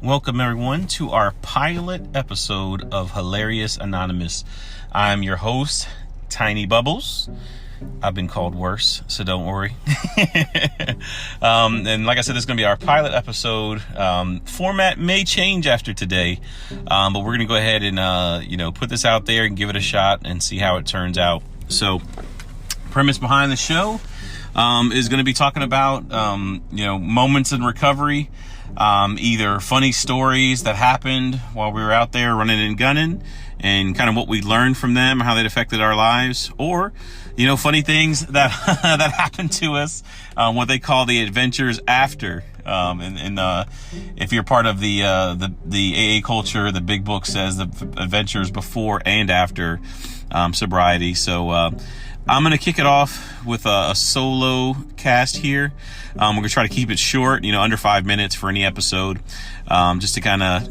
Welcome everyone to our pilot episode of Hilarious Anonymous. I'm your host, Tiny Bubbles. I've been called worse, so don't worry. And like I said, this is going to be our pilot episode. Format may change after today, but we're going to go ahead and put this out there and give it a shot and see how it turns out. So, premise behind the show is going to be talking about moments in recovery. Either funny stories that happened while we were out there running and gunning and kind of what we learned from them, how that affected our lives, or, funny things that, that happened to us, what they call the adventures after. If you're part of the AA culture, the big book says the adventures before and after, sobriety. So, I'm going to kick it off with a solo cast here. We're going to try to keep it short, under 5 minutes for any episode, just to kind of,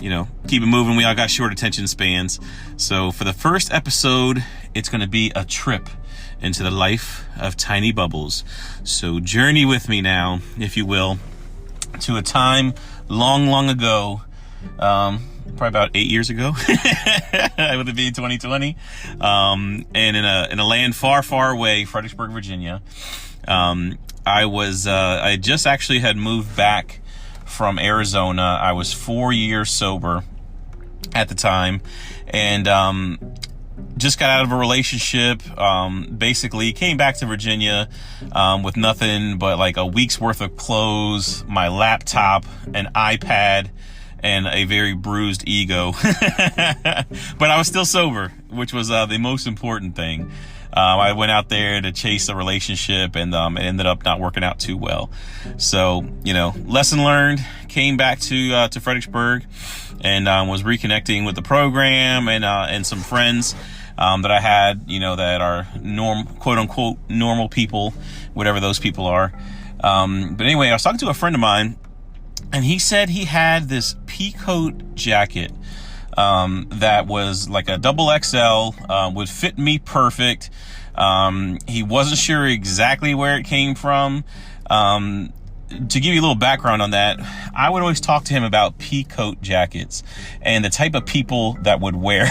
keep it moving. We all got short attention spans. So for the first episode, it's going to be a trip into the life of Tiny Bubbles. So journey with me now, if you will, to a time long, long ago, probably about 8 years ago. It would be 2020. And in a land far, far away, Fredericksburg, Virginia. I just actually had moved back from Arizona. I was 4 years sober at the time, and just got out of a relationship. Basically came back to Virginia with nothing but like a week's worth of clothes, my laptop, an iPad, and a very bruised ego. But I was still sober, which was the most important thing. I went out there to chase a relationship, and it ended up not working out too well. So, lesson learned, came back to Fredericksburg, and was reconnecting with the program and some friends that I had, that are quote unquote normal people, whatever those people are. But anyway, I was talking to a friend of mine, and he said he had this peacoat jacket that was like a double XL, would fit me perfect. He wasn't sure exactly where it came from. To give you a little background on that, I would always talk to him about peacoat jackets and the type of people that would wear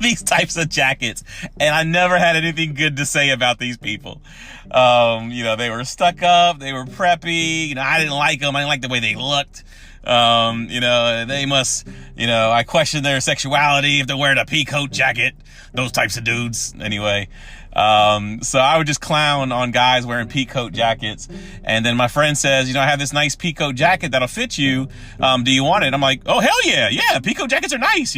these types of jackets. And I never had anything good to say about these people. They were stuck up, they were preppy. I didn't like them. I didn't like the way they looked. They must, I question their sexuality if they're wearing a peacoat jacket, those types of dudes. Anyway. So I would just clown on guys wearing peacoat jackets. And then my friend says, I have this nice peacoat jacket that'll fit you. Do you want it? I'm like, oh, hell yeah. Yeah. Peacoat jackets are nice,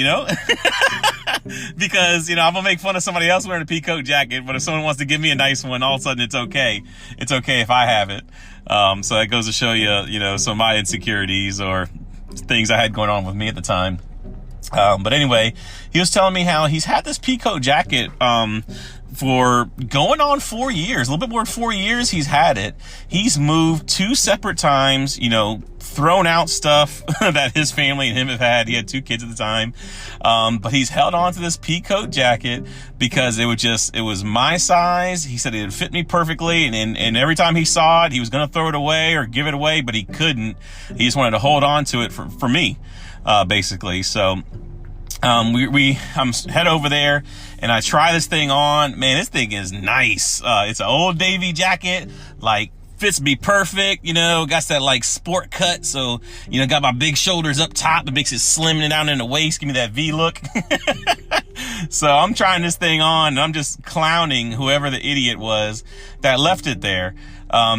because, I'm gonna make fun of somebody else wearing a peacoat jacket. But if someone wants to give me a nice one, all of a sudden it's okay. It's okay if I have it. So that goes to show you, some of my insecurities or things I had going on with me at the time. But anyway, he was telling me how he's had this peacoat jacket, for going on 4 years, a little bit more than 4 years he's had it. He's moved 2 separate times, thrown out stuff that his family and him have had. He had 2 kids at the time. But he's held on to this peacoat jacket because it was my size. He said it would fit me perfectly. And every time he saw it, he was going to throw it away or give it away, but he couldn't. He just wanted to hold on to it for me, basically. So, I'm head over there and I try this thing on. Man, this thing is nice. It's an Old Navy jacket, fits me perfect, got that sport cut. So, got my big shoulders up top. It makes it slim down in the waist. Give me that V look. So I'm trying this thing on and I'm just clowning whoever the idiot was that left it there.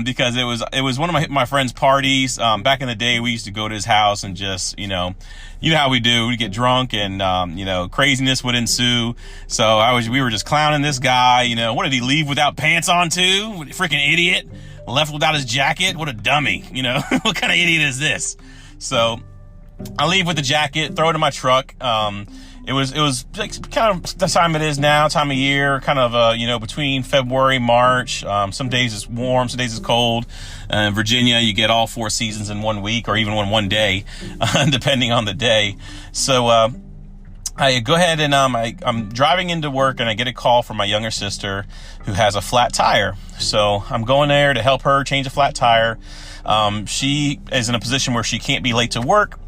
Because it was one of my friend's parties. Back in the day, we used to go to his house and just, you know how we do. We get drunk and, craziness would ensue. So we were just clowning this guy. What did he leave without pants on too? What a freaking idiot. Left without his jacket. What a dummy. What kind of idiot is this? So I leave with the jacket, throw it in my truck. It was like kind of the time it is now, time of year, kind of, between February, March. Some days it's warm, some days it's cold. In Virginia, you get all 4 seasons in 1 week or even one day, depending on the day. So, I go ahead and, I'm driving into work and I get a call from my younger sister who has a flat tire. So I'm going there to help her change a flat tire. She is in a position where she can't be late to work.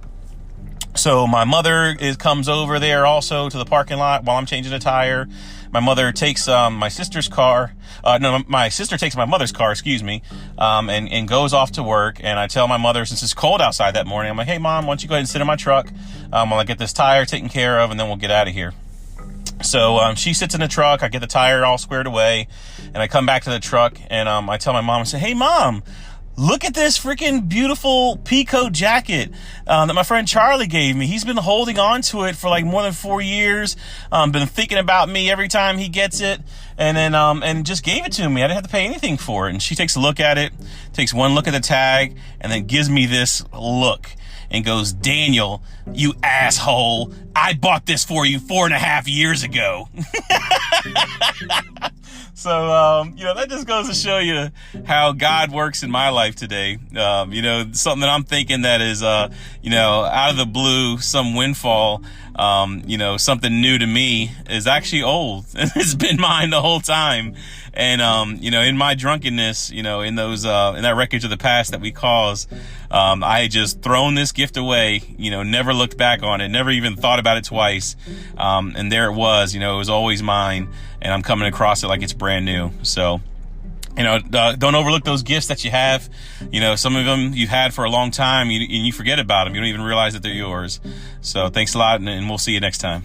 So my mother comes over there also to the parking lot while I'm changing a tire. My mother takes my sister's car. No, my sister takes my mother's car, excuse me, and goes off to work. And I tell my mother, since it's cold outside that morning, I'm like, hey, Mom, why don't you go ahead and sit in my truck while I get this tire taken care of, and then we'll get out of here. So she sits in the truck. I get the tire all squared away, and I come back to the truck, and I tell my mom, I say, hey, Mom, look at this freaking beautiful peacoat jacket that my friend Charlie gave me. He's been holding on to it for like more than 4 years. Been thinking about me every time he gets it, and then and just gave it to me. I didn't have to pay anything for it. And she takes a look at it, takes one look at the tag, and then gives me this look and goes, Daniel, you asshole, I bought this for you 4.5 years ago. So, that just goes to show you how God works in my life today. Something that I'm thinking that is, out of the blue, some windfall, something new to me is actually old. It's been mine the whole time. And, in my drunkenness, in those, in that wreckage of the past that we cause, I had just thrown this gift away, never looked back on it, never even thought about it twice. And there it was, it was always mine, and I'm coming across it like it's brand new. So, don't overlook those gifts that you have. Some of them you've had for a long time, and you forget about them. You don't even realize that they're yours. So thanks a lot, and we'll see you next time.